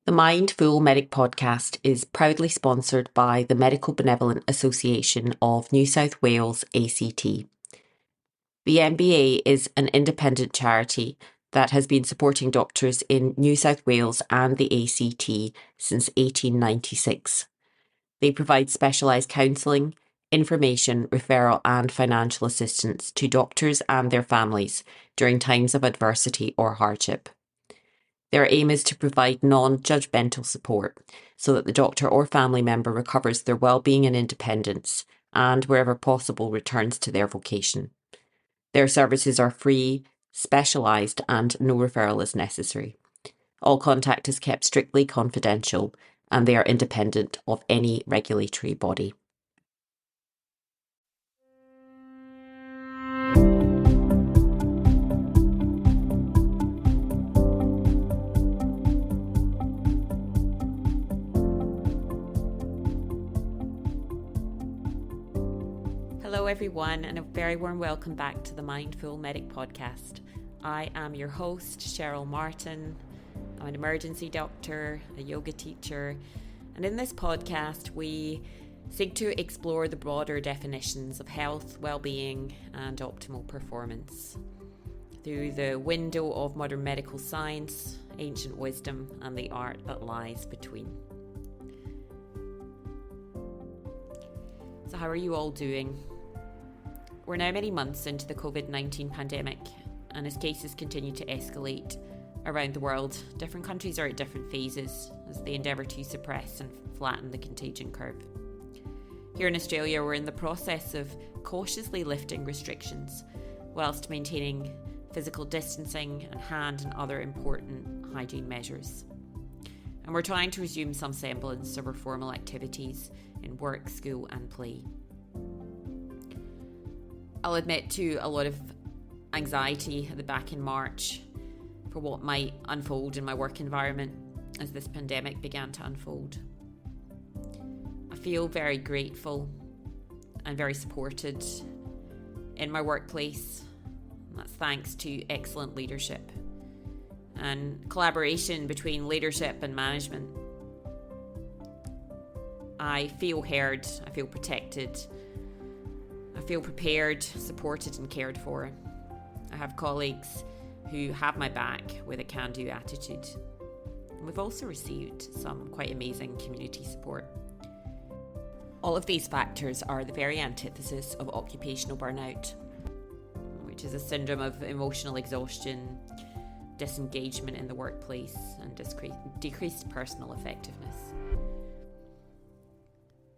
The Mindful Medic podcast is proudly sponsored by the Medical Benevolent Association of New South Wales, ACT. The MBA is an independent charity that has been supporting doctors in New South Wales and the ACT since 1896. They provide specialised counselling, information, referral and financial assistance to doctors and their families during times of adversity or hardship. Their aim is to provide non-judgmental support so that the doctor or family member recovers their well-being and independence and, wherever possible, returns to their vocation. Their services are free, specialised and no referral is necessary. All contact is kept strictly confidential and they are independent of any regulatory body. Hello everyone, and a very warm welcome back to the Mindful Medic podcast. I am your host, Cheryl Martin. I'm an emergency doctor, a yoga teacher, and in this podcast we seek to explore the broader definitions of health, well-being and optimal performance through the window of modern medical science, ancient wisdom and the art that lies between. So how are you all doing? We're now many months into the COVID-19 pandemic, and as cases continue to escalate around the world, different countries are at different phases as they endeavour to suppress and flatten the contagion curve. Here in Australia, we're in the process of cautiously lifting restrictions whilst maintaining physical distancing and hand and other important hygiene measures. And we're trying to resume some semblance of our formal activities in work, school and play. I'll admit to a lot of anxiety at the back in March for what might unfold in my work environment as this pandemic began to unfold. I feel very grateful and very supported in my workplace. And that's thanks to excellent leadership and collaboration between leadership and management. I feel heard, I feel protected, I feel prepared, supported and cared for. I have colleagues who have my back with a can-do attitude. And we've also received some quite amazing community support. All of these factors are the very antithesis of occupational burnout, which is a syndrome of emotional exhaustion, disengagement in the workplace and decreased personal effectiveness.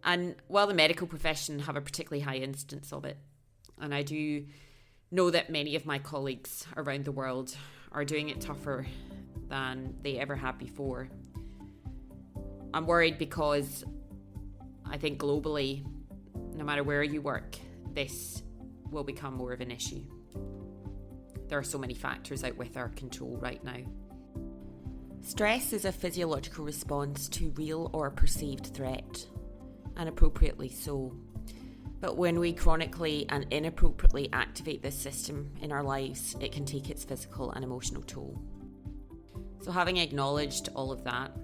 And while the medical profession have a particularly high instance of it, and I do know that many of my colleagues around the world are doing it tougher than they ever have before, I'm worried because I think globally, no matter where you work, this will become more of an issue. There are so many factors out with our control right now. Stress is a physiological response to real or perceived threat, and appropriately so. But when we chronically and inappropriately activate this system in our lives, it can take its physical and emotional toll. So having acknowledged all of that,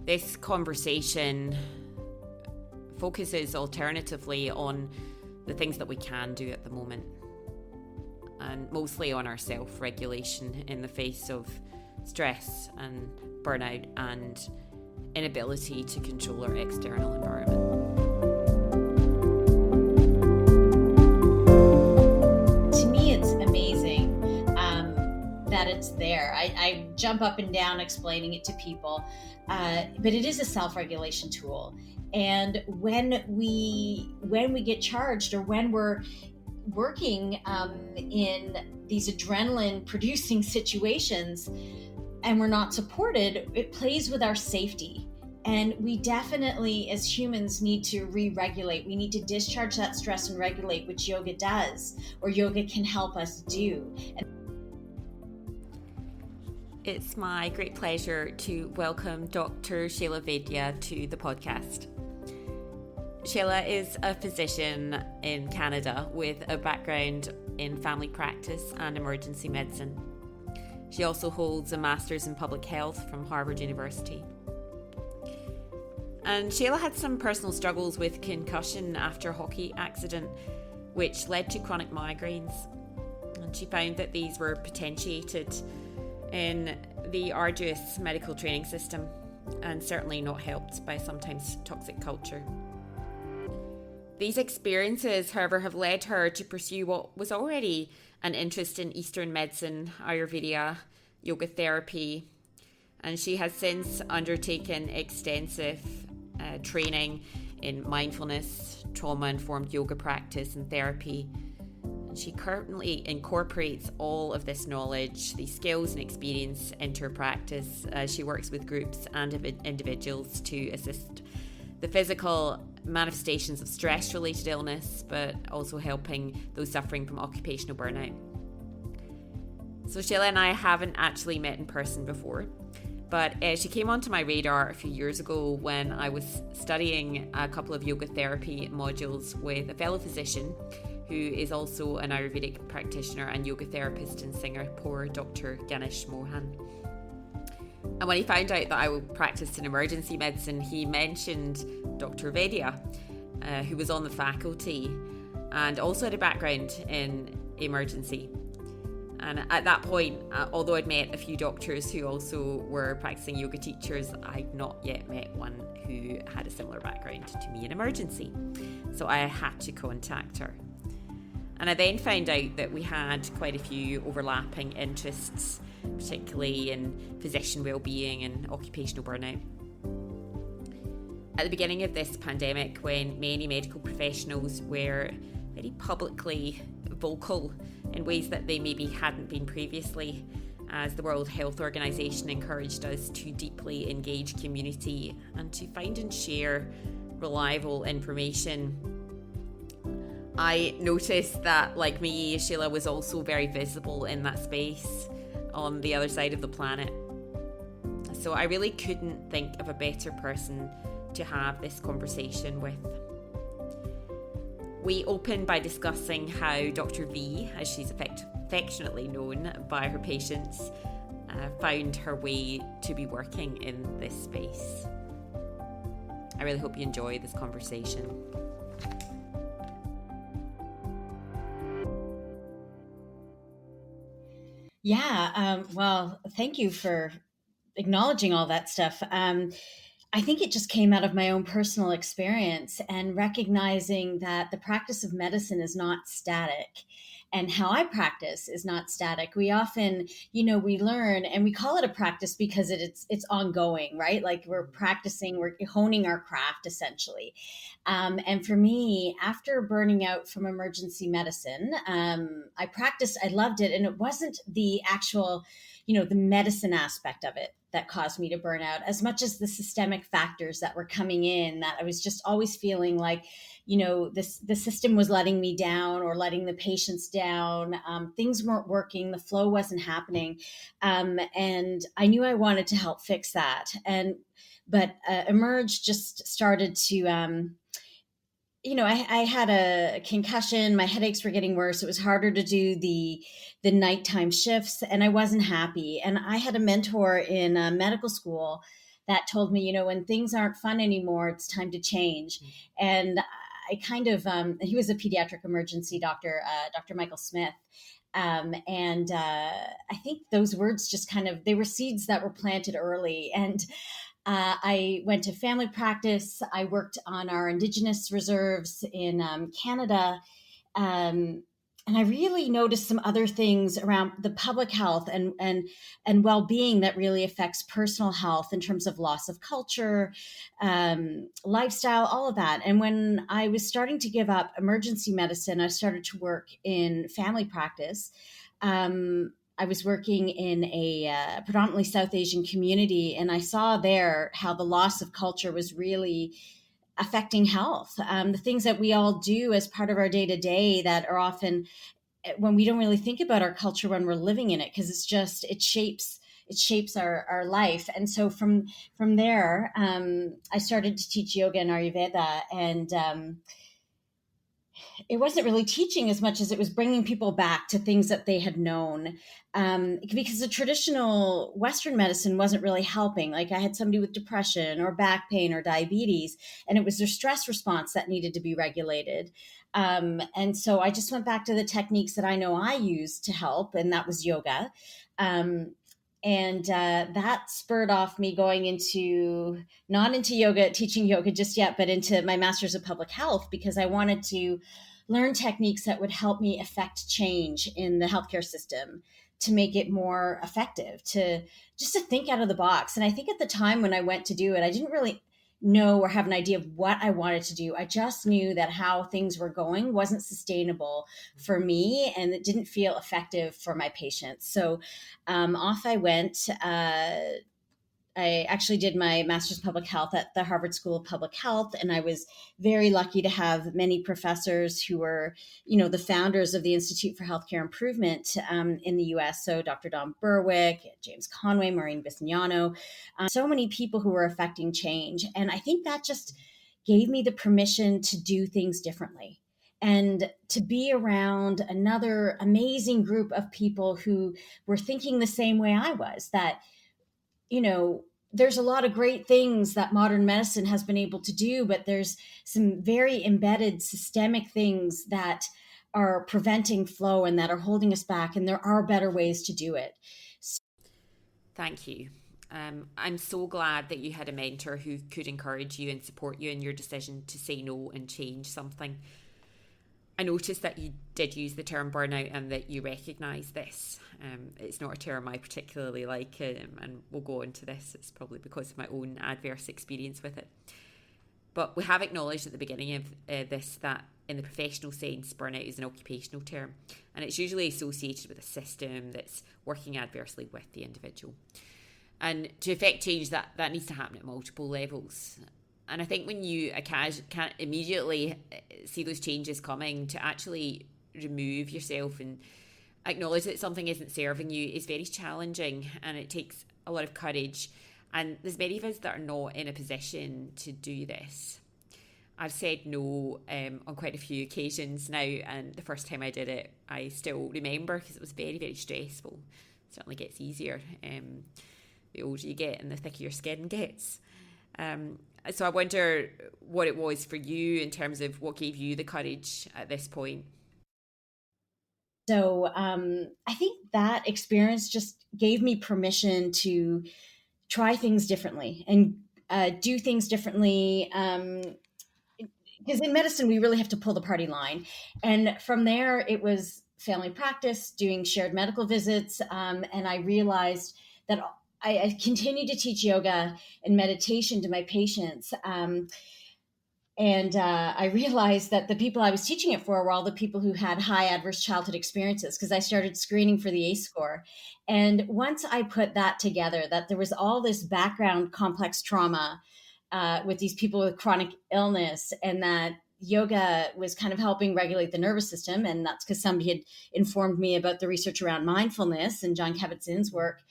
this conversation focuses alternatively on the things that we can do at the moment, and mostly on our self-regulation in the face of stress and burnout and inability to control our external environment. To me, it's amazing that it's there. I jump up and down explaining it to people, but it is a self-regulation tool. And when we get charged or when we're working in these adrenaline-producing situations, and we're not supported, it plays with our safety. And we definitely, as humans, need to re-regulate. We need to discharge that stress and regulate, which yoga does, or yoga can help us do. It's my great pleasure to welcome Dr Shailla Vaidya to the podcast. Shailla is a physician in Canada with a background in family practice and emergency medicine. She also holds a Master's in Public Health from Harvard University. And Shailla had some personal struggles with concussion after a hockey accident, which led to chronic migraines. And she found that these were potentiated in the arduous medical training system, and certainly not helped by sometimes toxic culture. These experiences, however, have led her to pursue what was already an interest in Eastern medicine, Ayurveda, yoga therapy, and she has since undertaken extensive training in mindfulness, trauma-informed yoga practice and therapy. And she currently incorporates all of this knowledge, these skills and experience into her practice as she works with groups and individuals to assist the physical manifestations of stress-related illness, but also helping those suffering from occupational burnout. So Shailla and I haven't actually met in person before, but she came onto my radar a few years ago when I was studying a couple of yoga therapy modules with a fellow physician who is also an Ayurvedic practitioner and yoga therapist in Singapore, Dr Ganesh Mohan. And when he found out that I practiced in emergency medicine, he mentioned Dr Vaidya, who was on the faculty and also had a background in emergency. And at that point, although I'd met a few doctors who also were practicing yoga teachers, I'd not yet met one who had a similar background to me in emergency. So I had to contact her. And I then found out that we had quite a few overlapping interests, particularly in physician well-being and occupational burnout. At the beginning of this pandemic, when many medical professionals were very publicly vocal in ways that they maybe hadn't been previously, as the World Health Organization encouraged us to deeply engage community and to find and share reliable information, I noticed that, like me, Shailla was also very visible in that space on the other side of the planet. So I really couldn't think of a better person to have this conversation with. We opened by discussing how Dr V, as she's affectionately known by her patients, found her way to be working in this space. I really hope you enjoy this conversation. Well, thank you for acknowledging all that stuff. I think it just came out of my own personal experience and recognizing that the practice of medicine is not static, and how I practice is not static. We often, we learn and we call it a practice because it's ongoing, right? Like we're practicing, we're honing our craft essentially. And for me, after burning out from emergency medicine, I practiced, I loved it. And it wasn't the actual, the medicine aspect of it that caused me to burn out as much as the systemic factors that were coming in, that I was just always feeling like, the system was letting me down or letting the patients down. Things weren't working. The flow wasn't happening. And I knew I wanted to help fix that. But Emerge just started to, I had a concussion. My headaches were getting worse. It was harder to do the nighttime shifts, and I wasn't happy. And I had a mentor in medical school that told me, when things aren't fun anymore, it's time to change. And I kind of, he was a pediatric emergency doctor, Dr. Michael Smith. And I think those words just they were seeds that were planted early. And I went to family practice. I worked on our Indigenous reserves in Canada. And I really noticed some other things around the public health and well-being that really affects personal health in terms of loss of culture, lifestyle, all of that. And when I was starting to give up emergency medicine, I started to work in family practice. I was working in a predominantly South Asian community, and I saw there how the loss of culture was really affecting health. The things that we all do as part of our day-to-day that are often when we don't really think about our culture when we're living in it, because it shapes our life. And so from there, I started to teach yoga and Ayurveda, and it wasn't really teaching as much as it was bringing people back to things that they had known. Because the traditional Western medicine wasn't really helping. Like I had somebody with depression or back pain or diabetes, and it was their stress response that needed to be regulated. And so I just went back to the techniques that I know I use to help, and that was yoga. And that spurred off me going into, not into yoga, teaching yoga just yet, but into my master's of public health, because I wanted to learn techniques that would help me affect change in the healthcare system to make it more effective, to just to think out of the box. And I think at the time when I went to do it, I didn't really know or have an idea of what I wanted to do. I just knew that how things were going wasn't sustainable for me, and it didn't feel effective for my patients. So off I went. I actually did my master's of public health at the Harvard School of Public Health, and I was very lucky to have many professors who were, the founders of the Institute for Healthcare Improvement in the U.S. So Dr. Don Berwick, James Conway, Maureen Bisignano, so many people who were affecting change. And I think that just gave me the permission to do things differently and to be around another amazing group of people who were thinking the same way I was, that there's a lot of great things that modern medicine has been able to do, but there's some very embedded systemic things that are preventing flow and that are holding us back. And there are better ways to do it. Thank you. I'm so glad that you had a mentor who could encourage you and support you in your decision to say no and change something. I noticed that you did use the term burnout and that you recognise this. It's not a term I particularly like, and we'll go into this. It's probably because of my own adverse experience with it. But we have acknowledged at the beginning of this that in the professional sense, burnout is an occupational term, and it's usually associated with a system that's working adversely with the individual. And to effect change, that needs to happen at multiple levels. And I think when you can't immediately see those changes coming, to actually remove yourself and acknowledge that something isn't serving you is very challenging, and it takes a lot of courage. And there's many of us that are not in a position to do this. I've said no on quite a few occasions now, and the first time I did it, I still remember because it was very, very stressful. It certainly gets easier the older you get and the thicker your skin gets. So I wonder what it was for you in terms of what gave you the courage at this point. So I think that experience just gave me permission to try things differently and do things differently. Because in medicine, we really have to pull the party line. And from there, it was family practice, doing shared medical visits. And I realized that I continued to teach yoga and meditation to my patients. And I realized that the people I was teaching it for were all the people who had high adverse childhood experiences, because I started screening for the ACE score. And once I put that together, that there was all this background complex trauma with these people with chronic illness, and that yoga was kind of helping regulate the nervous system. And that's because somebody had informed me about the research around mindfulness and John Kabat-Zinn's work.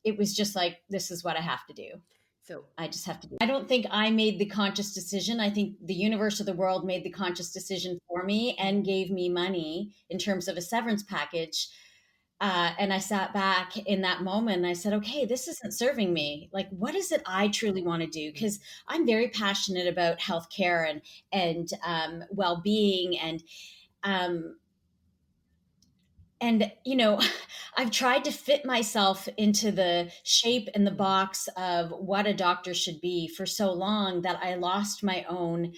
It was just like, this is what I have to do. So I just have to do it. I don't think I made the conscious decision. I think the universe or the world made the conscious decision for me and gave me money in terms of a severance package. And I sat back in that moment and I said, okay, this isn't serving me. Like, what is it I truly want to do? Because I'm very passionate about healthcare and well-being and I've tried to fit myself into the shape and the box of what a doctor should be for so long that I lost my own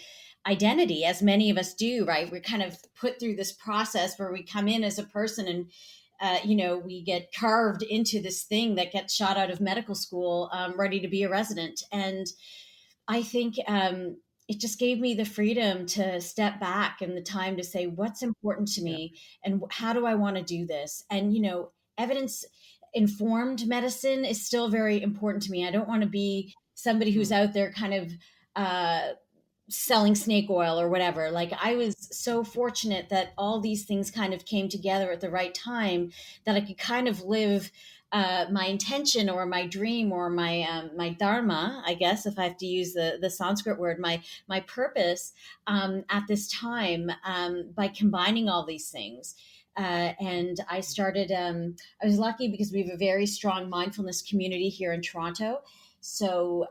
identity, as many of us do, right? We're kind of put through this process where we come in as a person and we get carved into this thing that gets shot out of medical school, ready to be a resident. And I think it just gave me the freedom to step back and the time to say, what's important to me and how do I want to do this? And, evidence informed medicine is still very important to me. I don't want to be somebody who's out there kind of selling snake oil or whatever. Like, I was so fortunate that all these things kind of came together at the right time that I could kind of live my intention or my dream or my dharma, I guess, if I have to use the Sanskrit word, my purpose at this time by combining all these things. And I started, I was lucky because we have a very strong mindfulness community here in Toronto. So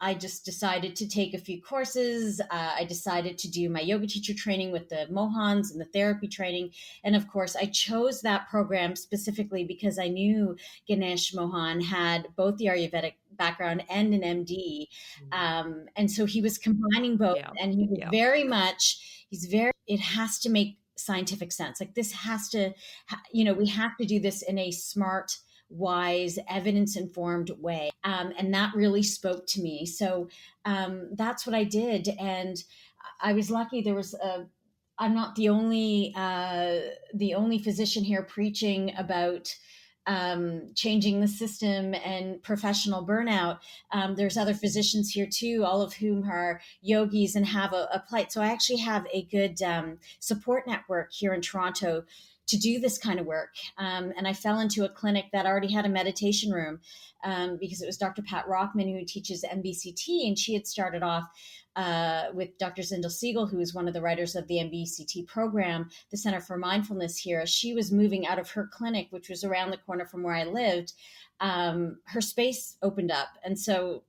I just decided to take a few courses. I decided to do my yoga teacher training with the Mohans and the therapy training. And of course, I chose that program specifically because I knew Ganesh Mohan had both the Ayurvedic background and an MD. And so he was combining both. Yeah. And he was it has to make scientific sense. Like this has to, we have to do this in a smart, wise, evidence-informed way. And that really spoke to me. So that's what I did. And I was lucky. I'm not the only physician here preaching about changing the system and professional burnout. There's other physicians here too, all of whom are yogis and have a plight. So I actually have a good support network here in Toronto to do this kind of work. And I fell into a clinic that already had a meditation room because it was Dr. Pat Rockman who teaches MBCT, and she had started off with Dr. Zindel Siegel, who is one of the writers of the MBCT program, the Center for Mindfulness here. She was moving out of her clinic, which was around the corner from where I lived. Her space opened up. And so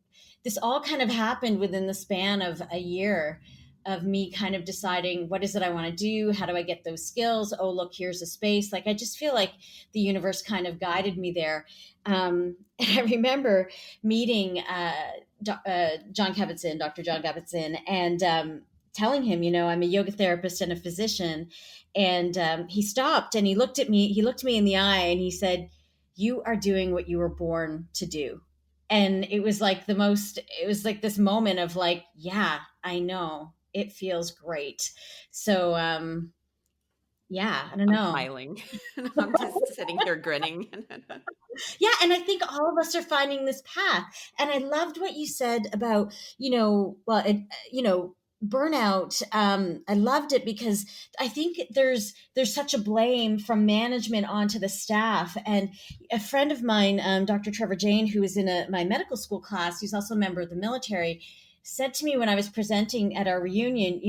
this all kind of happened within the span of a year of me kind of deciding, what is it I want to do? How do I get those skills? Oh, look, here's a space. Like, I just feel like the universe kind of guided me there. And I remember meeting Dr. John Kabat-Zinn, and telling him, I'm a yoga therapist and a physician. And he stopped and he looked me in the eye and he said, "You are doing what you were born to do." And it was like this moment of like, yeah, I know. It feels great. So, yeah, I don't know. I'm smiling. I'm just sitting here grinning. Yeah. And I think all of us are finding this path. And I loved what you said about, burnout. I loved it because I think there's such a blame from management onto the staff. And a friend of mine, Dr. Trevor Jane, who was in my medical school class, who's also a member of the military, said to me when I was presenting at our reunion,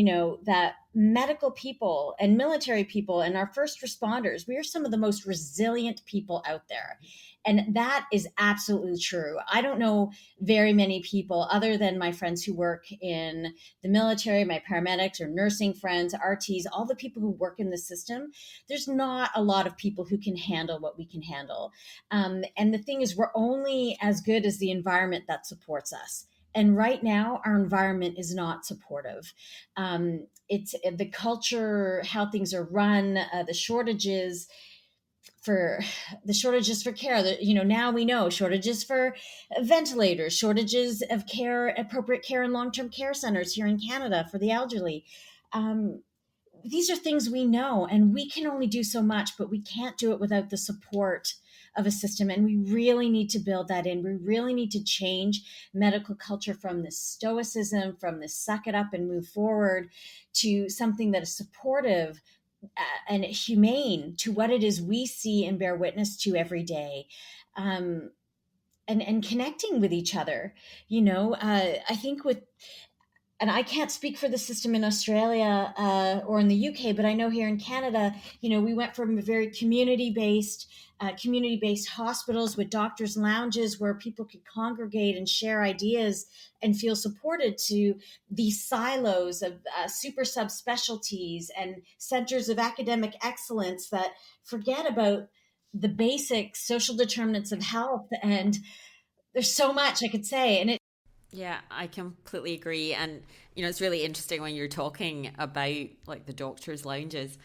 that medical people and military people and our first responders, we are some of the most resilient people out there. And that is absolutely true. I don't know very many people other than my friends who work in the military, my paramedics or nursing friends, RTs, all the people who work in the system. There's not a lot of people who can handle what we can handle. And the thing is, we're only as good as the environment that supports us. And right now, our environment is not supportive. It's the culture, how things are run, the shortages for care. Now we know shortages for ventilators, shortages of care, appropriate care in long-term care centers here in Canada for the elderly. These are things we know, and we can only do so much, but we can't do it without the support of a system. And we really need to build that in. We really need to change medical culture from this stoicism, from this suck it up and move forward, to something that is supportive and humane to what it is we see and bear witness to every day. And connecting with each other. I think and I can't speak for the system in Australia or in the UK, but I know here in Canada, we went from a very community-based hospitals with doctors' lounges where people could congregate and share ideas and feel supported, to these silos of super subspecialties and centers of academic excellence that forget about the basic social determinants of health. And there's so much I could say. And Yeah, I completely agree. And, it's really interesting when you're talking about like the doctors' lounges.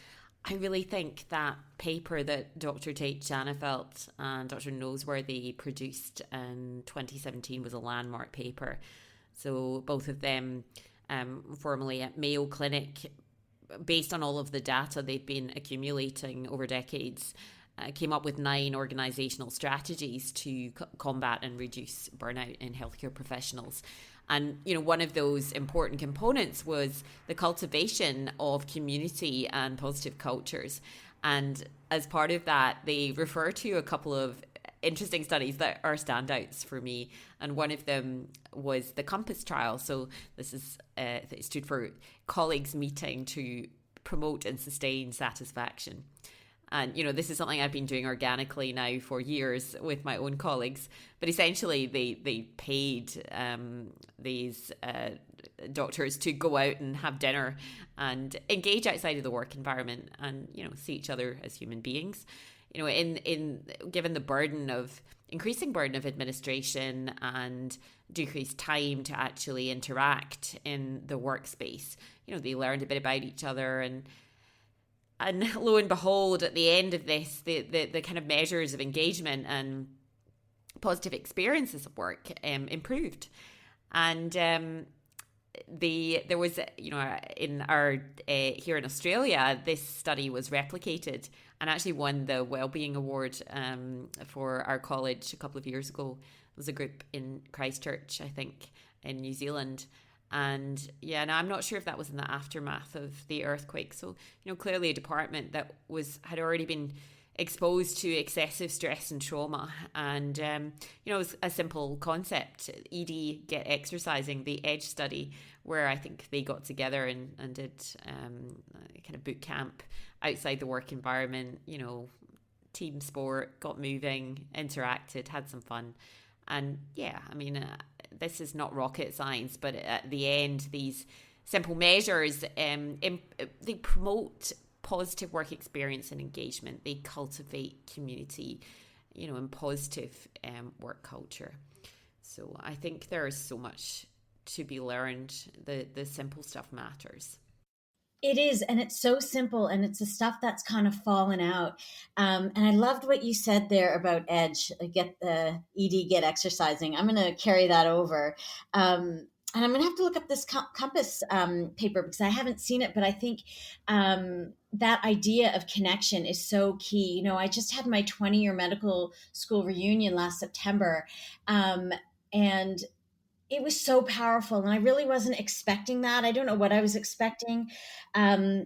I really think that paper that Dr. Tate Shanafelt and Dr. Noseworthy produced in 2017 was a landmark paper. So both of them formerly at Mayo Clinic, based on all of the data they've been accumulating over decades, came up with 9 organizational strategies to combat and reduce burnout in healthcare professionals. And, one of those important components was the cultivation of community and positive cultures. And as part of that, they refer to a couple of interesting studies that are standouts for me, and one of them was the Compass trial. So this is it stood for colleagues meeting to promote and sustain satisfaction. And, this is something I've been doing organically now for years with my own colleagues. But essentially, they paid these doctors to go out and have dinner and engage outside of the work environment and, see each other as human beings. In given the increasing burden of administration and decreased time to actually interact in the workspace, they learned a bit about each other, and lo and behold, at the end of this, the kind of measures of engagement and positive experiences of work improved. And there was, in our here in Australia, this study was replicated and actually won the Wellbeing Award for our college a couple of years ago. It was a group in Christchurch, I think, in New Zealand. And now I'm not sure if that was in the aftermath of the earthquake. So, clearly a department that had already been exposed to excessive stress and trauma. And, it was a simple concept, ED, get exercising, the EDGE study, where I think they got together and did kind of boot camp outside the work environment, team sport, got moving, interacted, had some fun. And this is not rocket science, but at the end, these simple measures, they promote positive work experience and engagement. They cultivate community, and positive work culture. So I think there is so much to be learned. The simple stuff matters. It is, and it's so simple, and it's the stuff that's kind of fallen out. And I loved what you said there about EDGE, get the ED, get exercising. I'm going to carry that over. And I'm going to have to look up this Compass paper because I haven't seen it, but I think that idea of connection is so key. I just had my 20-year medical school reunion last September, and it was so powerful, and I really wasn't expecting that. I don't know what I was expecting. I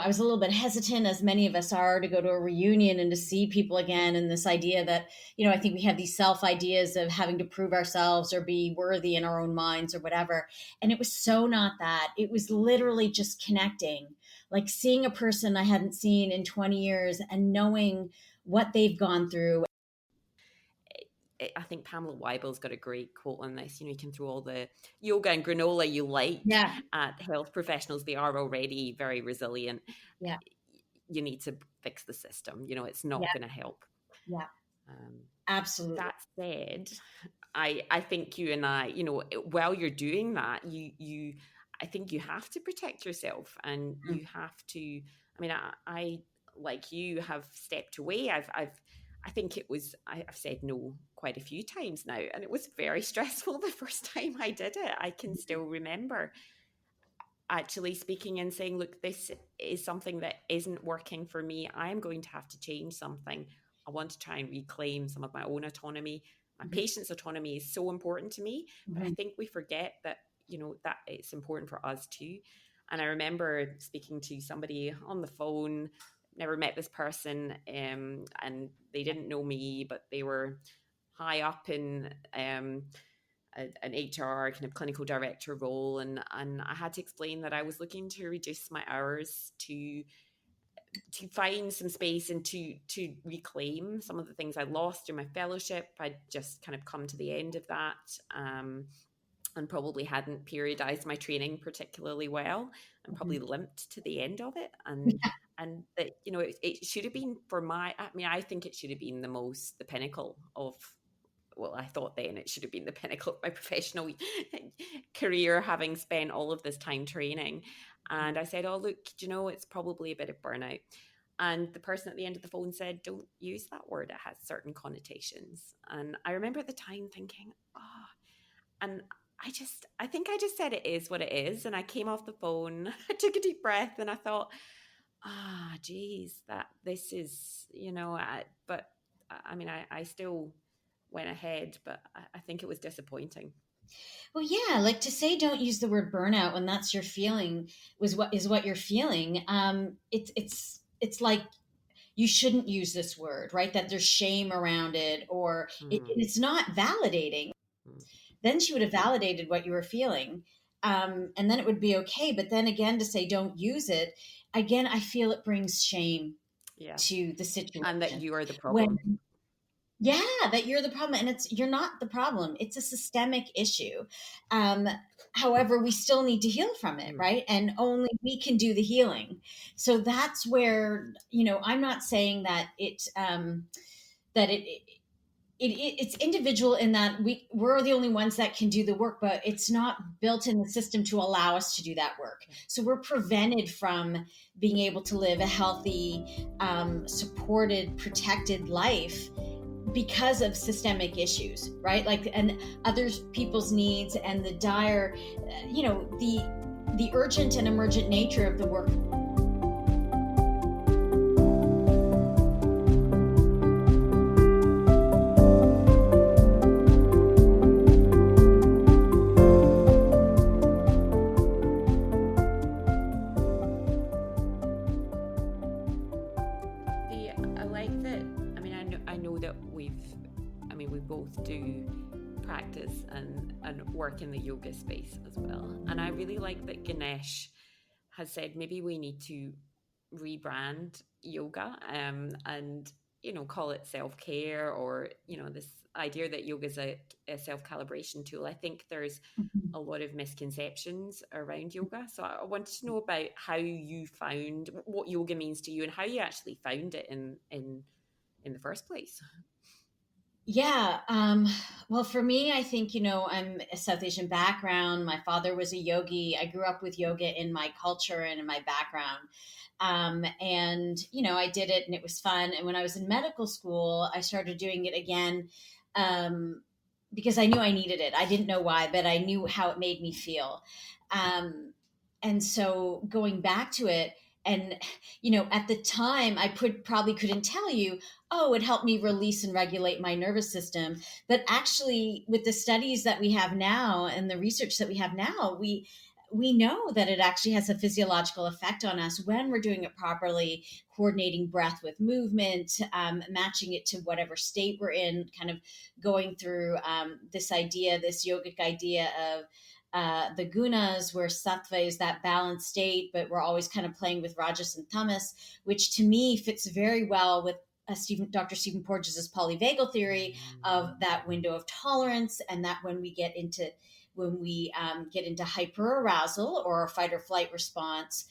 was a little bit hesitant, as many of us are, to go to a reunion and to see people again. And this idea that, I think we have these self ideas of having to prove ourselves or be worthy in our own minds or whatever. And it was so not that. It was literally just connecting, like seeing a person I hadn't seen in 20 years and knowing what they've gone through. I think Pamela Weibel's got a great quote on this. You can throw all the yoga and granola you like at health professionals. They are already very resilient. Yeah. You need to fix the system. It's not going to help. Yeah. Absolutely. That said, I think you and I, while you're doing that, I think you have to protect yourself, and you have to, I like you have stepped away. I think I've said no quite a few times now, and it was very stressful the first time I did it. I can still remember actually speaking and saying, look, this is something that isn't working for me. I'm going to have to change something. I want to try and reclaim some of my own autonomy. My patient's autonomy is so important to me, but I think we forget that, that it's important for us too. And I remember speaking to somebody on the phone, never met this person, and they didn't know me, but they were high up in an HR kind of clinical director role, and I had to explain that I was looking to reduce my hours to find some space and to reclaim some of the things I lost through my fellowship. I'd just kind of come to the end of that, and probably hadn't periodized my training particularly well, and probably limped to the end of it. And that, it should have been I think it should have been the pinnacle of, well, I thought then it should have been the pinnacle of my professional career, having spent all of this time training. And I said, oh, look, it's probably a bit of burnout. And the person at the end of the phone said, don't use that word. It has certain connotations. And I remember at the time thinking, and I think I just said it is what it is. And I came off the phone, I took a deep breath, and I thought, geez, that this is, but I still went ahead, but I think it was disappointing. Well, yeah, like to say don't use the word burnout when that's your feeling is what you're feeling. It's like you shouldn't use this word, right? That there's shame around it, or it's not validating. Then she would have validated what you were feeling. And then it would be okay. But then again, to say don't use it, again, I feel it brings shame to the situation. And that you are the problem. Yeah, that you're the problem, and you're not the problem. It's a systemic issue. However, we still need to heal from it, right? And only we can do the healing. So that's where, I'm not saying that it's individual in that we're the only ones that can do the work, but it's not built in the system to allow us to do that work. So we're prevented from being able to live a healthy, supported, protected life because of systemic issues, right? Like, and other people's needs and the dire, the urgent and emergent nature of the work. We both do practice and work in the yoga space as well. And I really like that Ganesh has said maybe we need to rebrand yoga and call it self-care, or this idea that yoga is a self-calibration tool. I think there's a lot of misconceptions around yoga. So I wanted to know about how you found what yoga means to you and how you actually found it in the first place. Yeah. Well, for me, I think, I'm a South Asian background. My father was a yogi. I grew up with yoga in my culture and in my background. And, I did it and it was fun. And when I was in medical school, I started doing it again because I knew I needed it. I didn't know why, but I knew how it made me feel. And so going back to it, and, at the time I probably couldn't tell you, oh, it helped me release and regulate my nervous system. But actually, with the studies that we have now and the research that we have now, we know that it actually has a physiological effect on us when we're doing it properly, coordinating breath with movement, matching it to whatever state we're in, kind of going through this yogic idea of the gunas, where sattva is that balanced state, but we're always kind of playing with rajas and tamas, which to me fits very well with Dr. Stephen Porges' polyvagal theory of that window of tolerance, and that when we get into hyperarousal or a fight or flight response,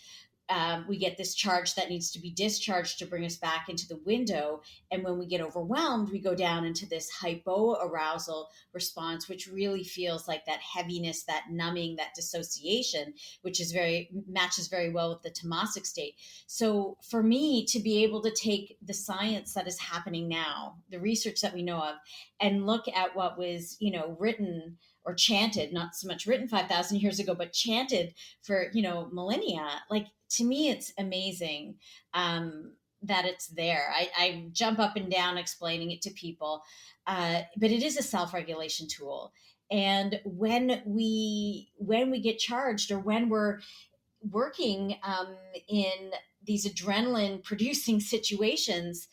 we get this charge that needs to be discharged to bring us back into the window. And when we get overwhelmed, we go down into this hypoarousal response, which really feels like that heaviness, that numbing, that dissociation, which matches very well with the tamasic state. So for me to be able to take the science that is happening now, the research that we know of, and look at what was, written or chanted, not so much written 5,000 years ago, but chanted for, millennia, like, to me, it's amazing that it's there. I jump up and down explaining it to people, but it is a self-regulation tool. And when we get charged, or when we're working in these adrenaline-producing situations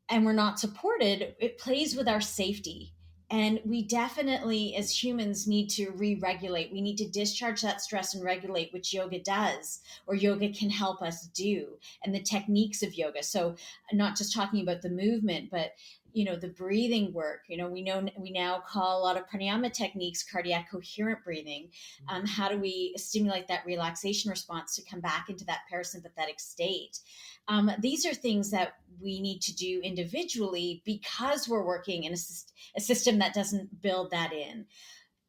and we're not supported, it plays with our safety. And we definitely, as humans, need to re-regulate. We need to discharge that stress and regulate, which yoga does, or yoga can help us do, and the techniques of yoga. So not just talking about the movement, but the breathing work. We now call a lot of pranayama techniques cardiac coherent breathing. How do we stimulate that relaxation response to come back into that parasympathetic state? These are things that we need to do individually because we're working in a system that doesn't build that in.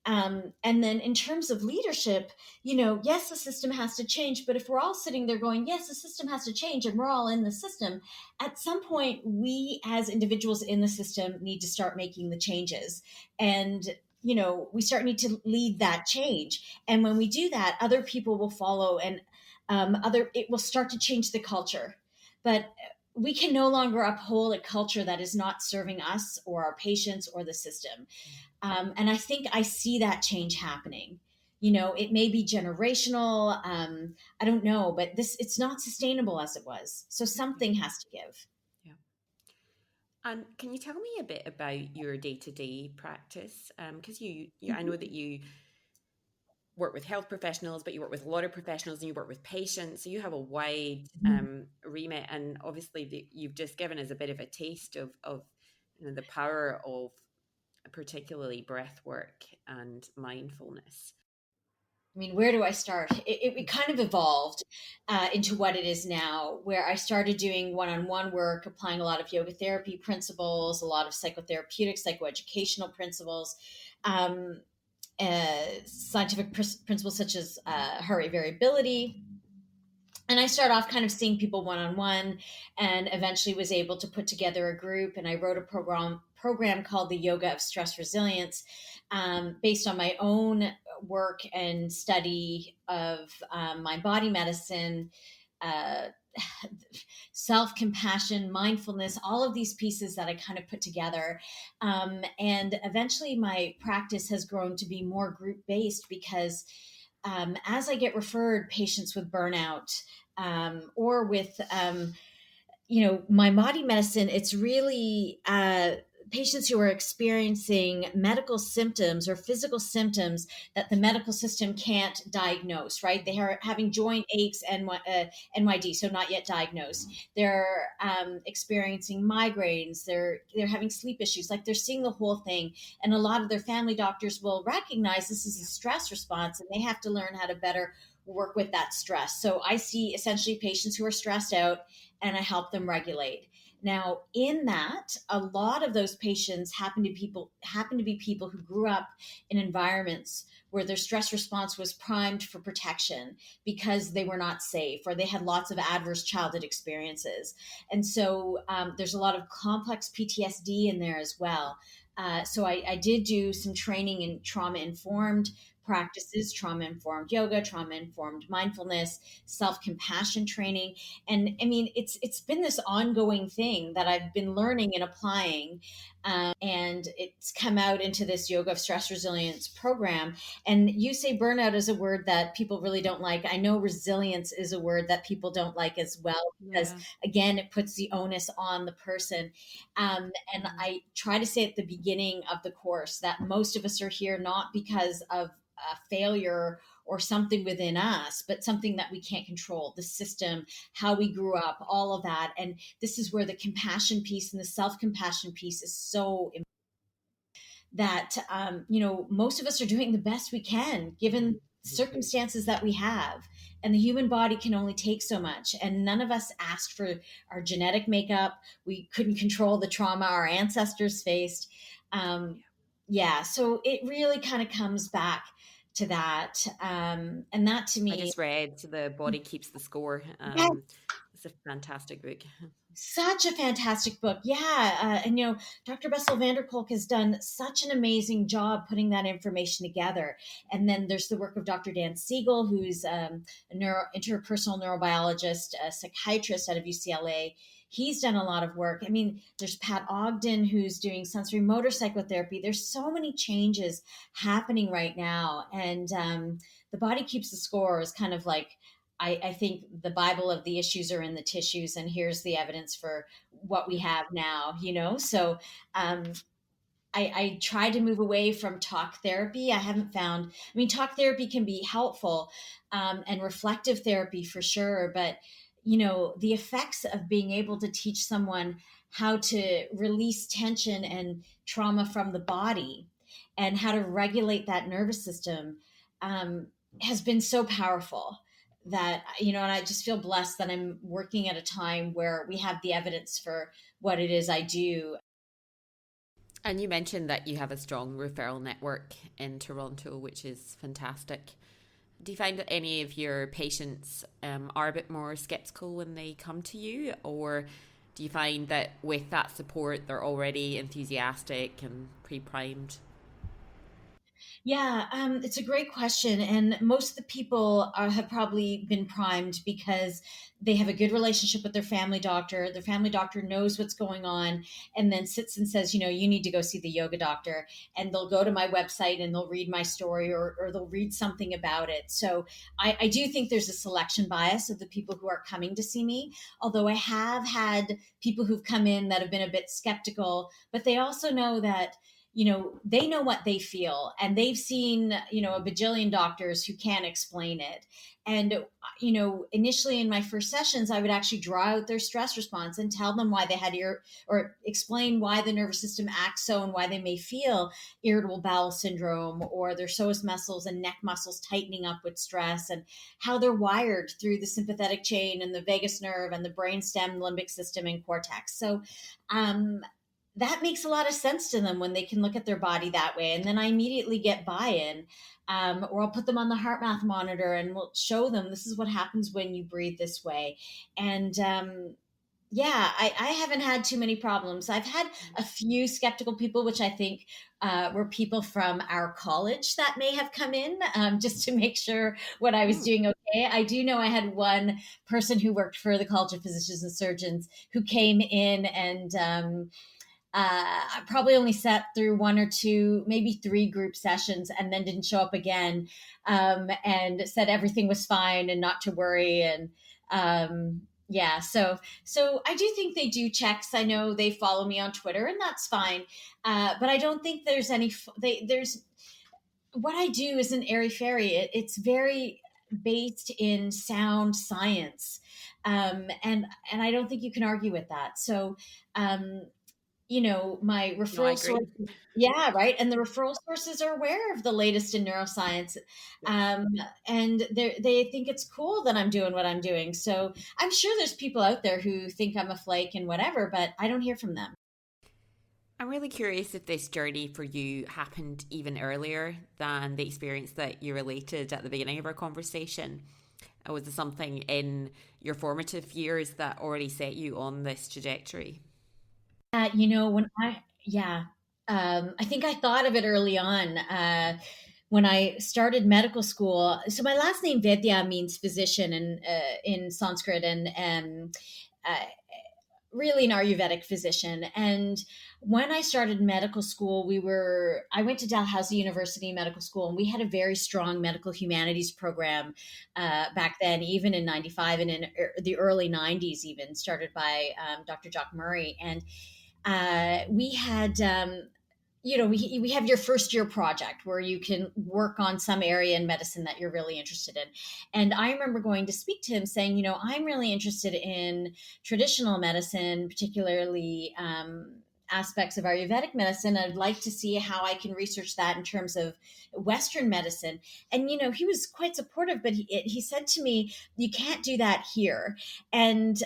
And then in terms of leadership, yes, the system has to change, but if we're all sitting there going, yes, the system has to change, and we're all in the system, at some point, we as individuals in the system need to start making the changes. And we need to lead that change. And when we do that, other people will follow, and it will start to change the culture. But we can no longer uphold a culture that is not serving us or our patients or the system. And I think I see that change happening. It may be generational. I don't know, but it's not sustainable as it was. So something has to give. And can you tell me a bit about your day-to-day practice? Because I know that you work with health professionals, but you work with a lot of professionals and you work with patients. So you have a wide remit. And obviously you've just given us a bit of a taste of the power of particularly breath work and mindfulness. I mean, where do I start? It kind of evolved into what it is now, where I started doing one on one work, applying a lot of yoga therapy principles, a lot of psychotherapeutic, psychoeducational principles, um, scientific principles such as heart rate variability. And I started off kind of seeing people one on one, and eventually was able to put together a group. And I wrote a program called the Yoga of Stress Resilience, based on my own work and study of my body medicine, uh, self compassion, mindfulness, all of these pieces that I kind of put together. And eventually, my practice has grown to be more group based because as I get referred patients with burnout, or with my body medicine, it's really patients who are experiencing medical symptoms or physical symptoms that the medical system can't diagnose, right? They are having joint aches and NYD, so not yet diagnosed. They're experiencing migraines. They're having sleep issues. Like, they're seeing the whole thing. And a lot of their family doctors will recognize this is a stress response, and they have to learn how to better work with that stress. So I see essentially patients who are stressed out, and I help them regulate. Now, in that, a lot of those patients happen to be people who grew up in environments where their stress response was primed for protection because they were not safe, or they had lots of adverse childhood experiences. And so there's a lot of complex PTSD in there as well. So I did do some training in trauma informed practices, trauma informed yoga, trauma informed mindfulness, self compassion training. And I mean, it's been this ongoing thing that I've been learning and applying. And it's come out into this yoga of stress resilience program. And you say burnout is a word that people really don't like. I know resilience is a word that people don't like as well, because Yeah. again, it puts the onus on the person. And I try to say at the beginning of the course that most of us are here not because of a failure or something within us, but something that we can't control, the system, how we grew up, all of that. And this is where the compassion piece and the self-compassion piece is so important. That most of us are doing the best we can given circumstances that we have, and the human body can only take so much, and none of us asked for our genetic makeup. We couldn't control the trauma our ancestors faced. um, yeah, so it really kind of comes back to that, and that to I me. just read The Body Keeps the Score. Yeah, It's a fantastic book. such a fantastic book. Yeah. And, Dr. Bessel van der Kolk has done such an amazing job putting that information together. And then there's the work of Dr. Dan Siegel, who's a interpersonal neurobiologist, a psychiatrist out of UCLA. He's done a lot of work. I mean, there's Pat Ogden, who's doing sensory motor psychotherapy. There's so many changes happening right now. And The Body Keeps the Score is kind of like, I think the Bible of the issues are in the tissues, and here's the evidence for what we have now. So um, I try to move away from talk therapy. I haven't found, I mean, talk therapy can be helpful, and reflective therapy for sure. But, the effects of being able to teach someone how to release tension and trauma from the body and how to regulate that nervous system, has been so powerful that, and I just feel blessed that I'm working at a time where we have the evidence for what it is I do. And you mentioned that you have a strong referral network in Toronto, which is fantastic. Do you find that any of your patients are a bit more skeptical when they come to you? Or do you find that with that support, they're already enthusiastic and pre-primed? Yeah, it's a great question. And most of the people have probably been primed because they have a good relationship with their family doctor. Their family doctor knows what's going on and then sits and says, you need to go see the yoga doctor. And they'll go to my website and they'll read my story, or they'll read something about it. So I do think there's a selection bias of the people who are coming to see me. Although I have had people who've come in that have been a bit skeptical, but they also know that they know what they feel, and they've seen, a bajillion doctors who can't explain it. And, initially in my first sessions, I would actually draw out their stress response and tell them why they had or explain why the nervous system acts so, and why they may feel irritable bowel syndrome, or their psoas muscles and neck muscles tightening up with stress, and how they're wired through the sympathetic chain and the vagus nerve and the brainstem, limbic system, and cortex. So, that makes a lot of sense to them when they can look at their body that way. And then I immediately get buy-in, or I'll put them on the heart math monitor and we'll show them this is what happens when you breathe this way. And yeah, I haven't had too many problems. I've had a few skeptical people, which I think were people from our college that may have come in, just to make sure what I was doing okay. I do know I had one person who worked for the College of Physicians and Surgeons who came in and I probably only sat through one or two, maybe three group sessions, and then didn't show up again, and said everything was fine and not to worry. And yeah, so I do think they do checks. I know they follow me on Twitter, and that's fine. But I don't think there's there's what I do isn't airy fairy. It's very based in sound science, and I don't think you can argue with that. So. My No, I referral agree. source, yeah, right. And the referral sources are aware of the latest in neuroscience. Um, and they think it's cool that I'm doing what I'm doing. So I'm sure there's people out there who think I'm a flake and whatever, but I don't hear from them. I'm really curious if this journey for you happened even earlier than the experience that you related at the beginning of our conversation. Or was it something in your formative years that already set you on this trajectory? Yeah, I think I thought of it early on. When I started medical school, so my last name Vaidya means physician in Sanskrit, and uh, really an Ayurvedic physician. And when I started medical school, I went to Dalhousie University Medical School, and we had a very strong medical humanities program back then, even in 95 and in the early 90s, even started by Dr. Jock Murray. And we had we have your first year project where you can work on some area in medicine that you're really interested in. And I remember going to speak to him saying, I'm really interested in traditional medicine, particularly aspects of Ayurvedic medicine. I'd like to see how I can research that in terms of Western medicine. And, he was quite supportive, but he said to me, you can't do that here. And,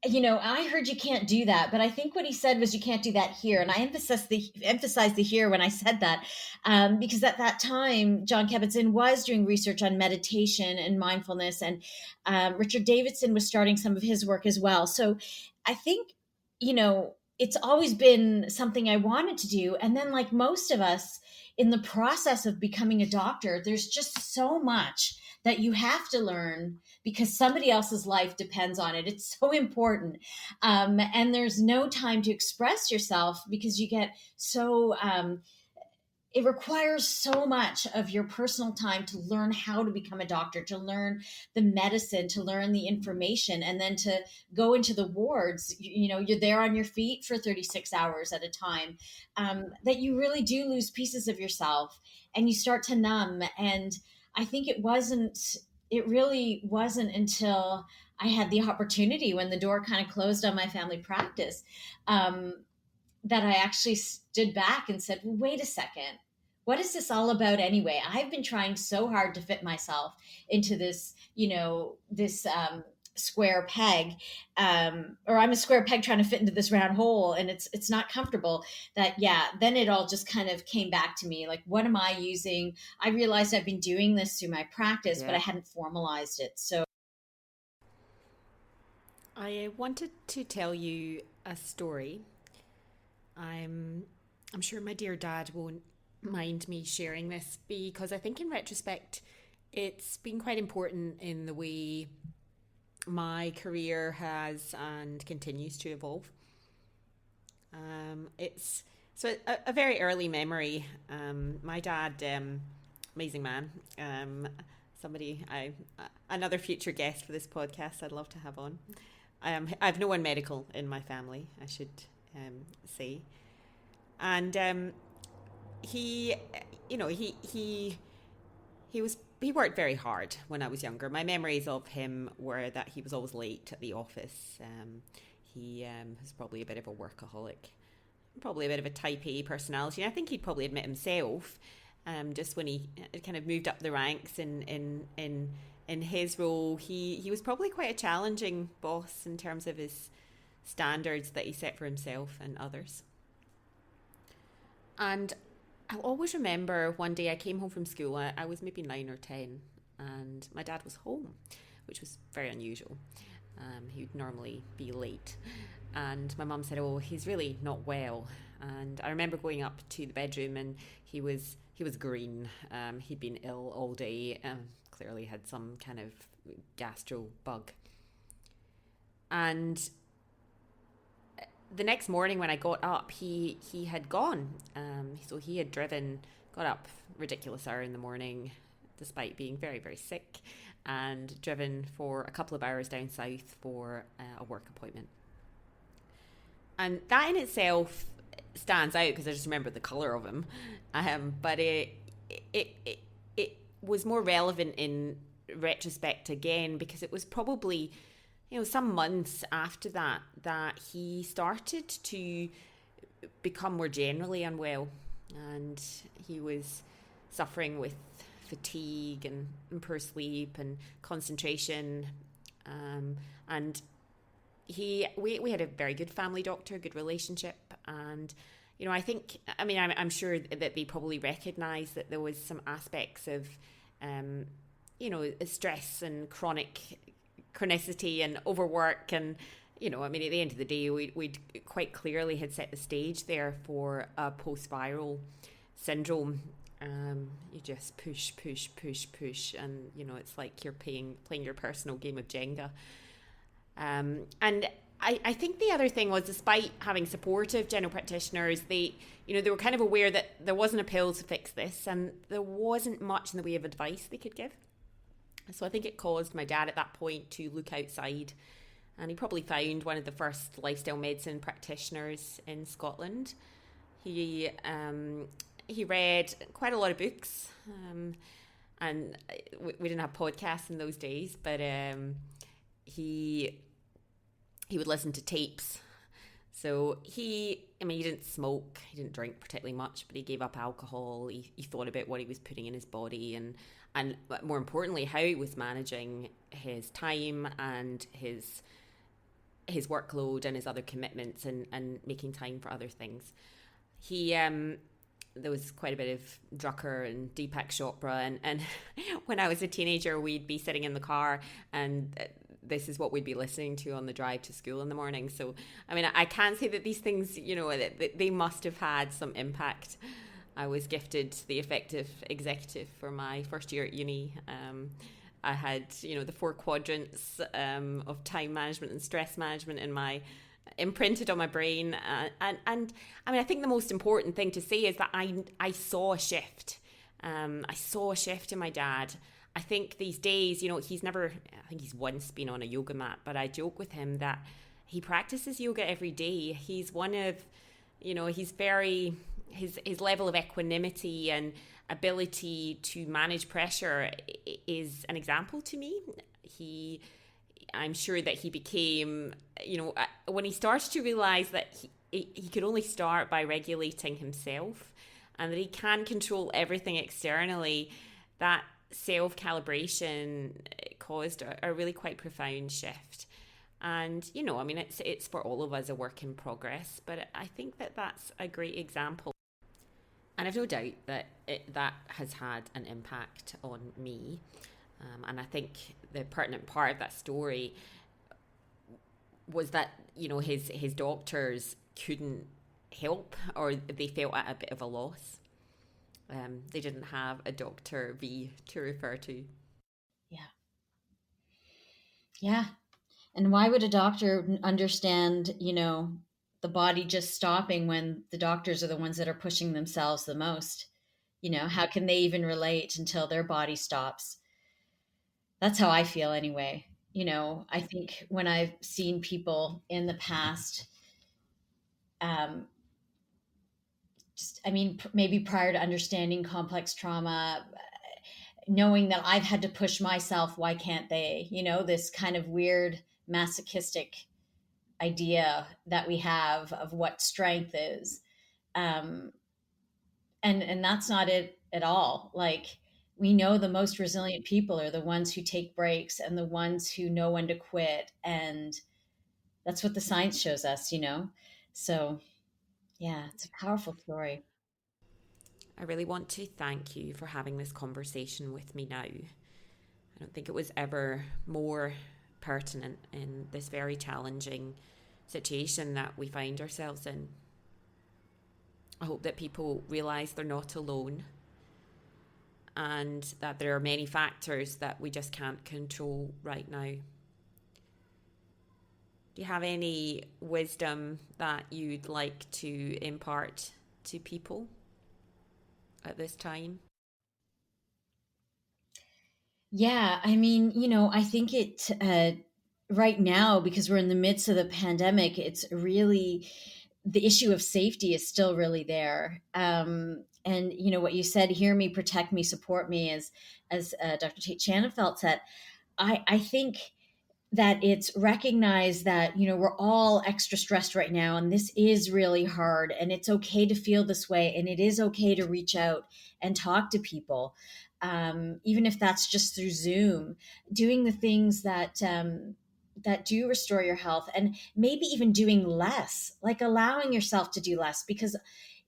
I heard you can't do that, but I think what he said was you can't do that here, and I emphasized the here when I said that, because at that time John Kabat-Zinn was doing research on meditation and mindfulness, and Richard Davidson was starting some of his work as well. So I think it's always been something I wanted to do, and then like most of us in the process of becoming a doctor, there's just so much that you have to learn because somebody else's life depends on it. It's so important. And there's no time to express yourself because you get so, it requires so much of your personal time to learn how to become a doctor, to learn the medicine, to learn the information, and then to go into the wards. You're there on your feet for 36 hours at a time, that you really do lose pieces of yourself and you start to numb. And I think it really wasn't until I had the opportunity when the door kind of closed on my family practice, that I actually stood back and said, well, wait a second. What is this all about anyway? I've been trying so hard to fit myself into this, this square peg, or I'm a square peg trying to fit into this round hole, and it's not comfortable. That then it all just kind of came back to me. Like, what am I using? I realized I've been doing this through my practice, but I hadn't formalized it. So I wanted to tell you a story. I'm I'm sure my dear dad won't mind me sharing this, because I think in retrospect it's been quite important in the way my career has and continues to evolve. It's so a very early memory. My dad, amazing man. Somebody another future guest for this podcast I'd love to have on. I've no one medical in my family, I should say, and he, he worked very hard when I was younger. My memories of him were that he was always late at the office. He was probably a bit of a workaholic, probably a bit of a type A personality. And I think he'd probably admit himself, just when he kind of moved up the ranks in his role, he was probably quite a challenging boss in terms of his standards that he set for himself and others. And I'll always remember one day I came home from school. I was maybe 9 or 10, and my dad was home, which was very unusual. He'd normally be late, and my mum said, "Oh, he's really not well." And I remember going up to the bedroom, and he was green. He'd been ill all day, clearly had some kind of gastro bug. And the next morning when I got up, he had gone. So he had got up ridiculous hour in the morning, despite being very, very sick, and driven for a couple of hours down south for a work appointment. And that in itself stands out because I just remember the colour of him. But it was more relevant in retrospect again, because it was probably, some months after that he started to become more generally unwell, and he was suffering with fatigue and poor sleep and concentration, and we had a very good family doctor, good relationship, and I'm sure that they probably recognised that there was some aspects of stress and chronicity and overwork, and at the end of the day we'd quite clearly had set the stage there for a post-viral syndrome. You just push, and it's like you're playing your personal game of Jenga. And I think the other thing was, despite having supportive general practitioners, they were kind of aware that there wasn't a pill to fix this, and there wasn't much in the way of advice they could give. So I think it caused my dad at that point to look outside, and he probably found one of the first lifestyle medicine practitioners in Scotland. He read quite a lot of books, and we didn't have podcasts in those days, but he would listen to tapes. So he didn't smoke, he didn't drink particularly much, but he gave up alcohol. He thought about what he was putting in his body, and more importantly, how he was managing his time and his workload and his other commitments, and making time for other things. There was quite a bit of Drucker and Deepak Chopra, and when I was a teenager, we'd be sitting in the car, and this is what we'd be listening to on the drive to school in the morning. So, I can't say that these things, they must have had some impact. I was gifted the effective executive for my first year at uni. I had, the 4 quadrants of time management and stress management imprinted on my brain. And I think the most important thing to say is that I saw a shift. I saw a shift in my dad. I think these days, I think he's once been on a yoga mat, but I joke with him that he practices yoga every day. He's one of, his level of equanimity and ability to manage pressure is an example to me. I'm sure that he became, when he started to realize that he could only start by regulating himself, and that he can control everything externally, that self-calibration caused a really quite profound shift. And, it's for all of us a work in progress, but I think that that's a great example. And I've no doubt that that has had an impact on me. And I think the pertinent part of that story was that, his doctors couldn't help, or they felt at a bit of a loss. They didn't have a Dr. V to refer to. Yeah. Yeah. And why would a doctor understand, the body just stopping when the doctors are the ones that are pushing themselves the most? How can they even relate until their body stops? That's how I feel anyway. I think when I've seen people in the past, um, maybe prior to understanding complex trauma, knowing that I've had to push myself, why can't they? This kind of weird masochistic idea that we have of what strength is. Um, and that's not it at all. Like, we know the most resilient people are the ones who take breaks and the ones who know when to quit. And that's what the science shows us. So, yeah, it's a powerful story. I really want to thank you for having this conversation with me now. I don't think it was ever more pertinent in this very challenging situation that we find ourselves in. I hope that people realize they're not alone and that there are many factors that we just can't control right now. Do you have any wisdom that you'd like to impart to people at this time? Yeah, I think right now, because we're in the midst of the pandemic, it's really the issue of safety is still really there. And what you said, hear me, protect me, support me, as Dr. Shanafelt said. I think that it's recognized that we're all extra stressed right now, and this is really hard, and it's okay to feel this way, and it is okay to reach out and talk to people, even if that's just through Zoom, doing the things that do restore your health, and maybe even doing less, like allowing yourself to do less, because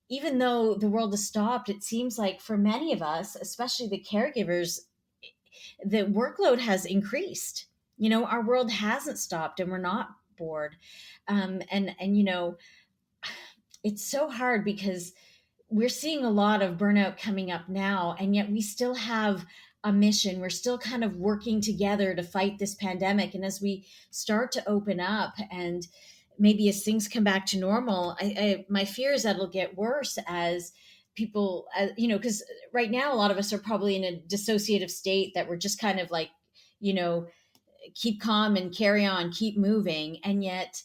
even though the world has stopped, it seems like for many of us, especially the caregivers, the workload has increased. Our world hasn't stopped, and we're not bored. And it's so hard because we're seeing a lot of burnout coming up now, and yet we still have a mission. We're still kind of working together to fight this pandemic. And as we start to open up, and maybe as things come back to normal, my fear is that it'll get worse as people, because right now a lot of us are probably in a dissociative state that we're just kind of like, you know, keep calm and carry on, keep moving. And yet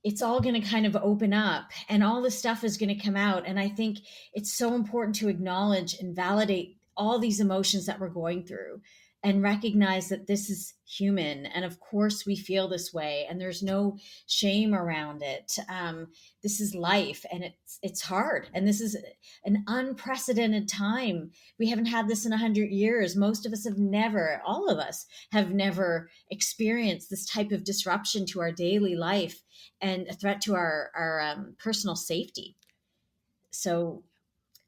it's all going to kind of open up, and all this stuff is going to come out. And I think it's so important to acknowledge and validate all these emotions that we're going through, and recognize that this is human. And of course we feel this way, and there's no shame around it. This is life, and it's hard, and this is an unprecedented time. We haven't had this in 100 years. Most of us have never, all of us have never experienced this type of disruption to our daily life and a threat to our personal safety. So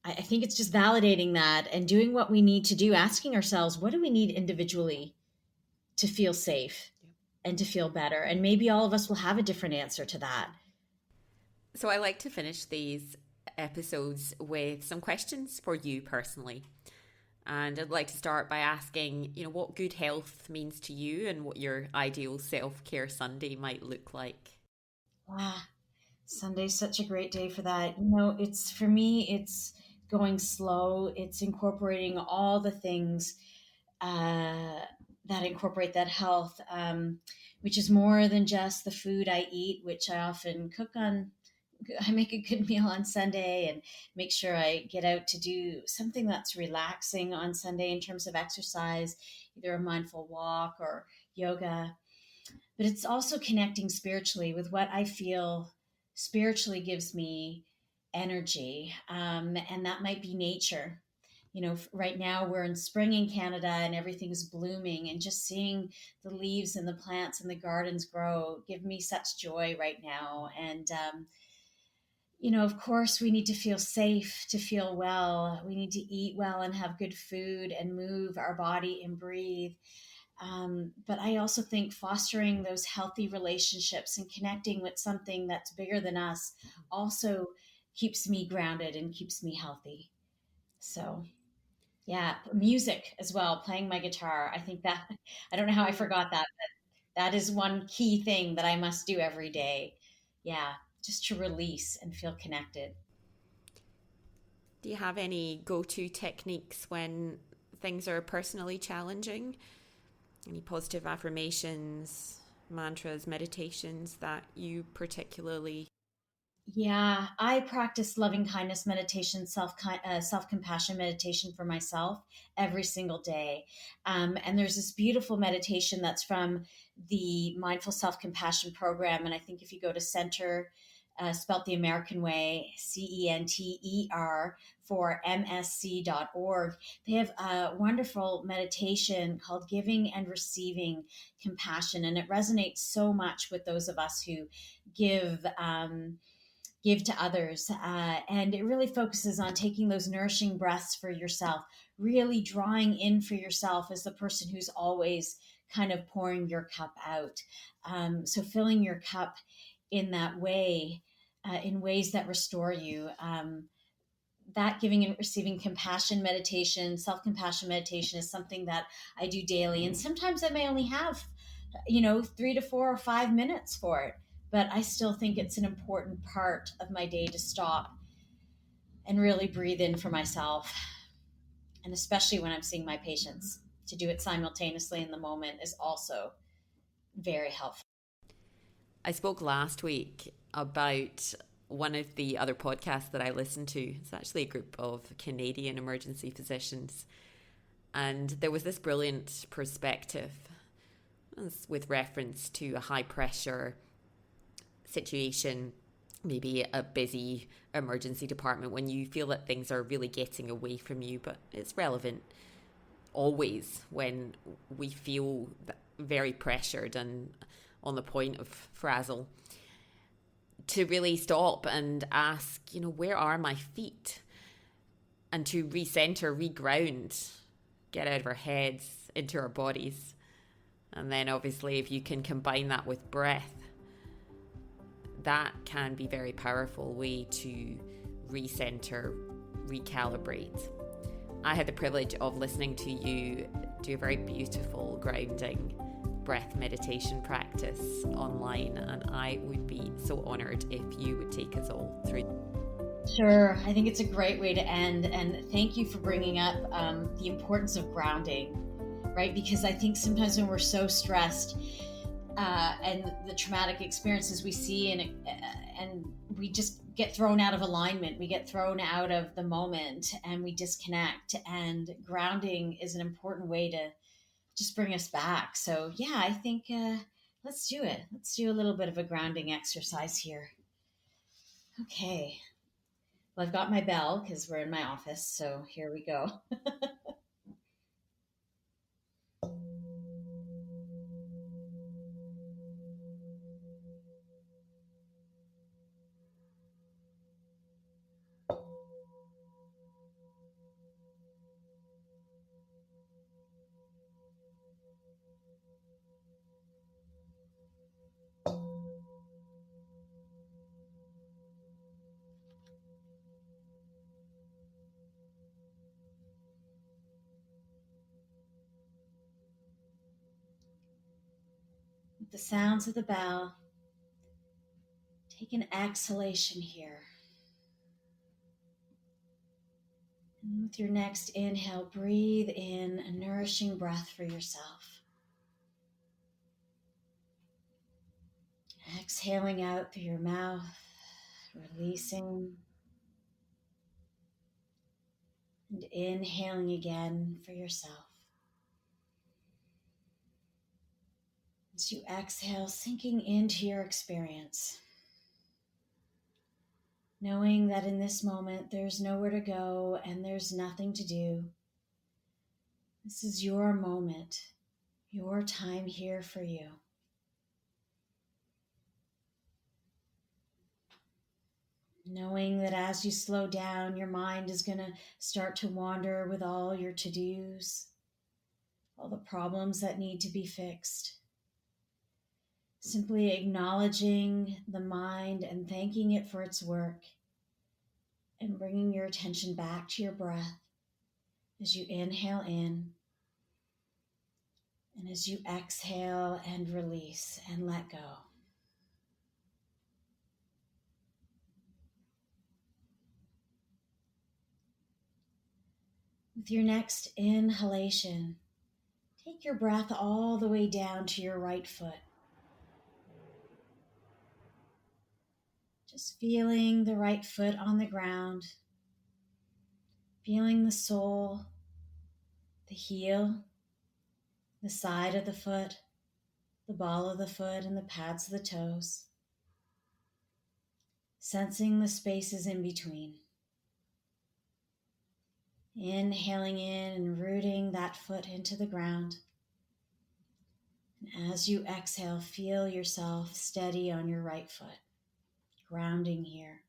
I think it's just validating that and doing what we need to do, asking ourselves, what do we need individually to feel safe and to feel better? And maybe all of us will have a different answer to that. So I like to finish these episodes with some questions for you personally. And I'd like to start by asking, what good health means to you and what your ideal self-care Sunday might look like. Ah, Sunday's such a great day for that. It's for me, it's going slow. It's incorporating all the things uh, that incorporate that health, which is more than just the food I eat, which I often cook on. I make a good meal on Sunday and make sure I get out to do something that's relaxing on Sunday in terms of exercise, either a mindful walk or yoga. But it's also connecting spiritually with what I feel spiritually gives me energy. And that might be nature. Right now we're in spring in Canada and everything's blooming, and just seeing the leaves and the plants and the gardens grow give me such joy right now. And, of course, we need to feel safe to feel well. We need to eat well and have good food and move our body and breathe. But I also think fostering those healthy relationships and connecting with something that's bigger than us also keeps me grounded and keeps me healthy. So, yeah, music as well, playing my guitar. I think that, I don't know how I forgot that, but that is one key thing that I must do every day. Yeah, just to release and feel connected. Do you have any go-to techniques when things are personally challenging? Any positive affirmations, mantras, meditations that you particularly? Yeah, I practice loving kindness meditation, self compassion meditation for myself every single day. And there's this beautiful meditation that's from the Mindful Self Compassion program. And I think if you go to Center, spelt the American way, CENTER for MSC.org, they have a wonderful meditation called Giving and Receiving Compassion. And it resonates so much with those of us who give. Give to others. And it really focuses on taking those nourishing breaths for yourself, really drawing in for yourself as the person who's always kind of pouring your cup out. So filling your cup in that way, in ways that restore you. That giving and receiving compassion meditation, self compassion meditation is something that I do daily. And sometimes I may only have 3 to 4 or 5 minutes for it, but I still think it's an important part of my day to stop and really breathe in for myself. And especially when I'm seeing my patients, to do it simultaneously in the moment is also very helpful. I spoke last week about one of the other podcasts that I listened to. It's actually a group of Canadian emergency physicians. And there was this brilliant perspective with reference to a high pressure situation, maybe a busy emergency department, when you feel that things are really getting away from you. But it's relevant always when we feel very pressured and on the point of frazzle, to really stop and ask, where are my feet? And to recenter, reground, get out of our heads into our bodies. And then obviously if you can combine that with breath, that can be a very powerful way to recenter, recalibrate. I had the privilege of listening to you do a very beautiful grounding breath meditation practice online, and I would be so honored if you would take us all through. Sure. I think it's a great way to end. And thank you for bringing up the importance of grounding, right? Because I think sometimes when we're so stressed and the traumatic experiences we see, and we just get thrown out of alignment, we get thrown out of the moment and we disconnect. And grounding is an important way to just bring us back. So yeah, I think let's do it. Let's do a little bit of a grounding exercise here. Okay. Well, I've got my bell because we're in my office. So here we go. With the sounds of the bell, take an exhalation here. And with your next inhale, breathe in a nourishing breath for yourself. Exhaling out through your mouth, releasing. And inhaling again for yourself. As you exhale, sinking into your experience. Knowing that in this moment, there's nowhere to go and there's nothing to do. This is your moment, your time here for you. Knowing that as you slow down, your mind is going to start to wander with all your to-dos. all the problems that need to be fixed. Simply acknowledging the mind and thanking it for its work, and bringing your attention back to your breath as you inhale in, and as you exhale and release and let go. With your next inhalation, take your breath all the way down to your right foot. Just feeling the right foot on the ground, feeling the sole, the heel, the side of the foot, the ball of the foot, and the pads of the toes. Sensing the spaces in between. Inhaling in and rooting that foot into the ground. And as you exhale, feel yourself steady on your right foot, grounding here.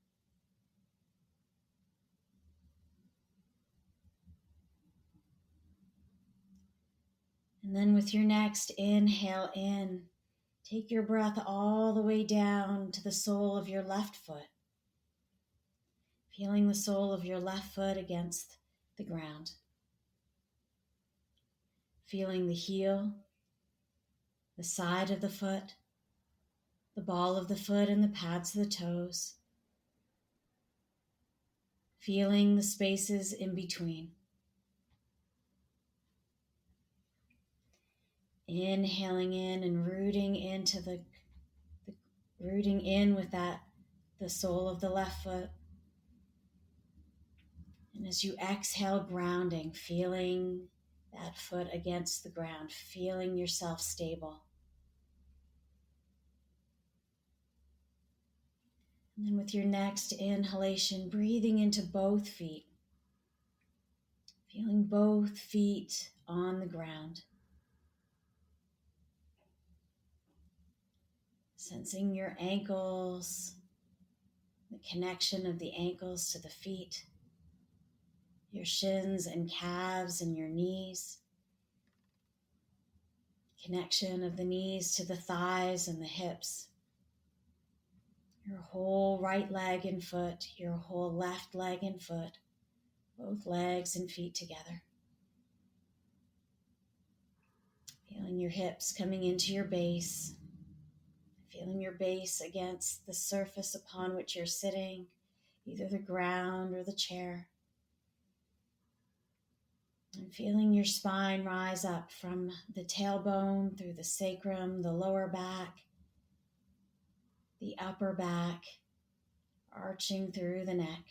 And then with your next inhale in, take your breath all the way down to the sole of your left foot. Feeling the sole of your left foot against the ground. Feeling the heel, the side of the foot, the ball of the foot, and the pads of the toes. Feeling the spaces in between. Inhaling in and rooting into the rooting in with the sole of the left foot. And as you exhale, grounding, feeling that foot against the ground, feeling yourself stable. And then with your next inhalation, breathing into both feet, feeling both feet on the ground. Sensing your ankles, the connection of the ankles to the feet, your shins and calves and your knees, connection of the knees to the thighs and the hips, your whole right leg and foot, your whole left leg and foot, both legs and feet together. Feeling your hips coming into your base, feeling your base against the surface upon which you're sitting, either the ground or the chair. And feeling your spine rise up from the tailbone through the sacrum, the lower back, the upper back, arching through the neck.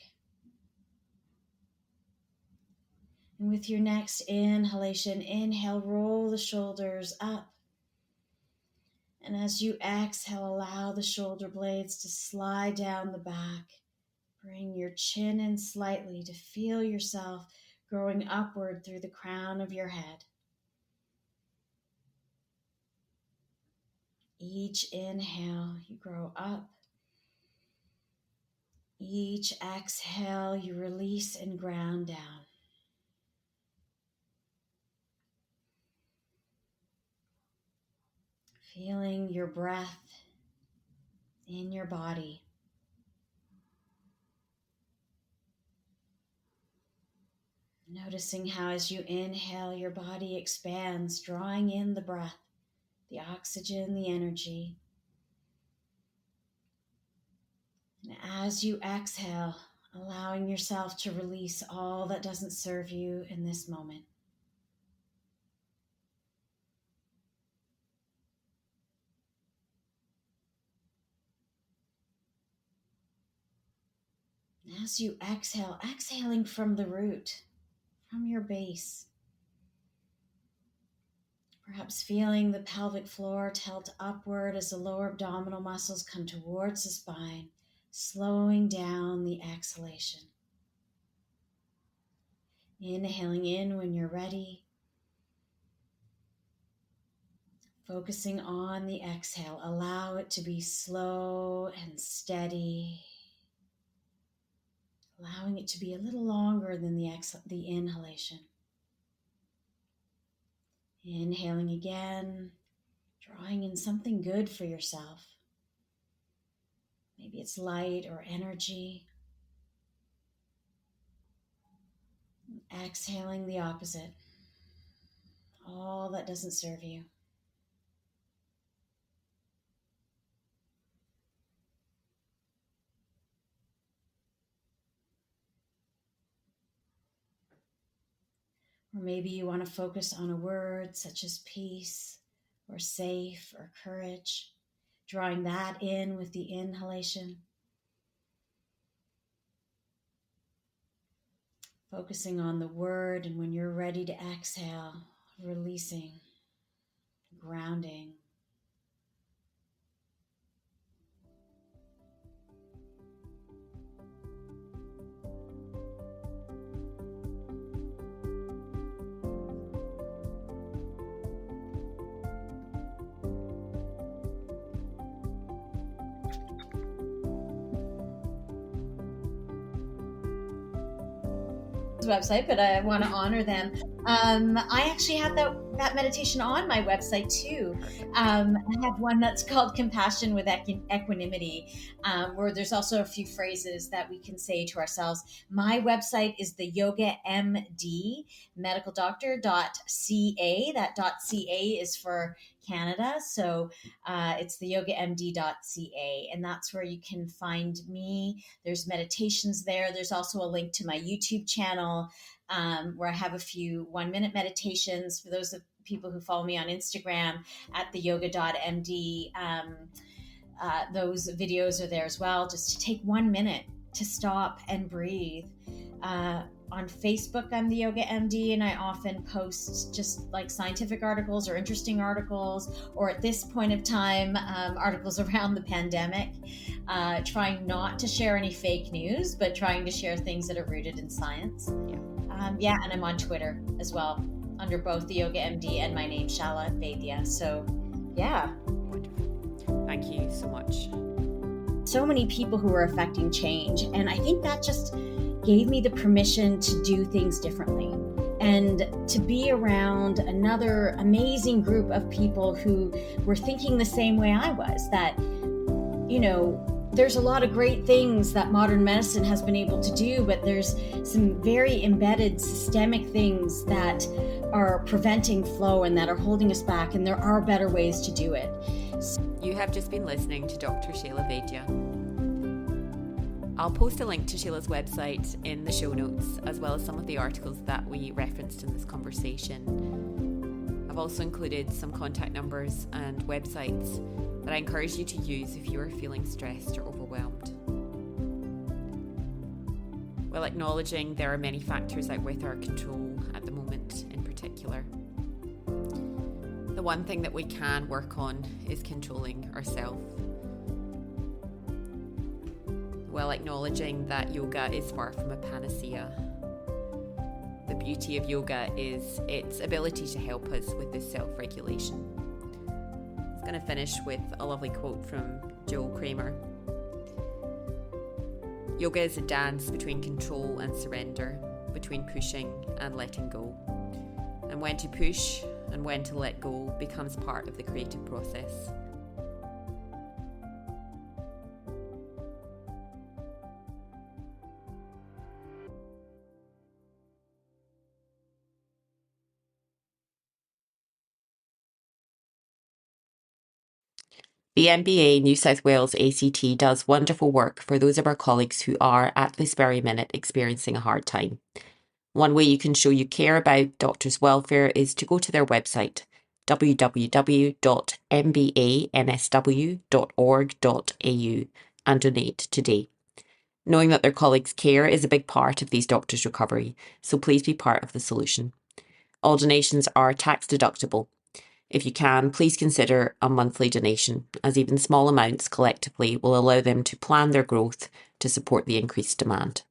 And with your next inhalation, inhale, roll the shoulders up. And as you exhale, allow the shoulder blades to slide down the back. Bring your chin in slightly to feel yourself growing upward through the crown of your head. Each inhale, you grow up. Each exhale, you release and ground down. Feeling your breath in your body. Noticing how as you inhale, your body expands, drawing in the breath, the oxygen, the energy. And as you exhale, allowing yourself to release all that doesn't serve you in this moment. And as you exhale, exhaling from the root, from your base. Perhaps feeling the pelvic floor tilt upward as the lower abdominal muscles come towards the spine, slowing down the exhalation. Inhaling in when you're ready. Focusing on the exhale. Allow it to be slow and steady. Allowing it to be a little longer than the inhalation. Inhaling again, drawing in something good for yourself. Maybe it's light or energy. Exhaling the opposite, all that doesn't serve you. Or maybe you want to focus on a word such as peace or safe or courage, drawing that in with the inhalation. Focusing on the word, and when you're ready to exhale, releasing, grounding. Website, but I want to honor them. I actually have that meditation on my website too. I have one that's called Compassion with Equanimity, where there's also a few phrases that we can say to ourselves. My website is the Yoga MD medical doctor.ca. That .ca is for Canada, so it's the yogamd.ca, and that's where you can find me. There's meditations there. There's also a link to my YouTube channel, where I have a few 1-minute meditations for those of people who follow me on Instagram at the yoga.md. Those videos are there as well, just to take 1 minute to stop and breathe. On Facebook, I'm the Yoga MD, and I often post just like scientific articles or interesting articles, or at this point of time, articles around the pandemic, trying not to share any fake news, but trying to share things that are rooted in science. And I'm on Twitter as well, under both the Yoga MD and my name, Shailla Vaidya. So, yeah. Wonderful. Thank you so much. So many people who are affecting change, and I think that just gave me the permission to do things differently and to be around another amazing group of people who were thinking the same way I was, that, there's a lot of great things that modern medicine has been able to do, but there's some very embedded systemic things that are preventing flow and that are holding us back, and there are better ways to do it. You have just been listening to Dr. Shailla Vaidya. I'll post a link to Shaila's website in the show notes, as well as some of the articles that we referenced in this conversation. I've also included some contact numbers and websites that I encourage you to use if you are feeling stressed or overwhelmed. While acknowledging there are many factors out with our control at the moment in particular, the one thing that we can work on is controlling ourselves. While acknowledging that yoga is far from a panacea, the beauty of yoga is its ability to help us with this self-regulation. I'm going to finish with a lovely quote from Joel Kramer. Yoga is a dance between control and surrender, between pushing and letting go. And when to push and when to let go becomes part of the creative process. The MBA New South Wales ACT does wonderful work for those of our colleagues who are, at this very minute, experiencing a hard time. One way you can show you care about doctors' welfare is to go to their website, www.mbansw.org.au, and donate today. Knowing that their colleagues' care is a big part of these doctors' recovery, so please be part of the solution. All donations are tax deductible. If you can, please consider a monthly donation, as even small amounts collectively will allow them to plan their growth to support the increased demand.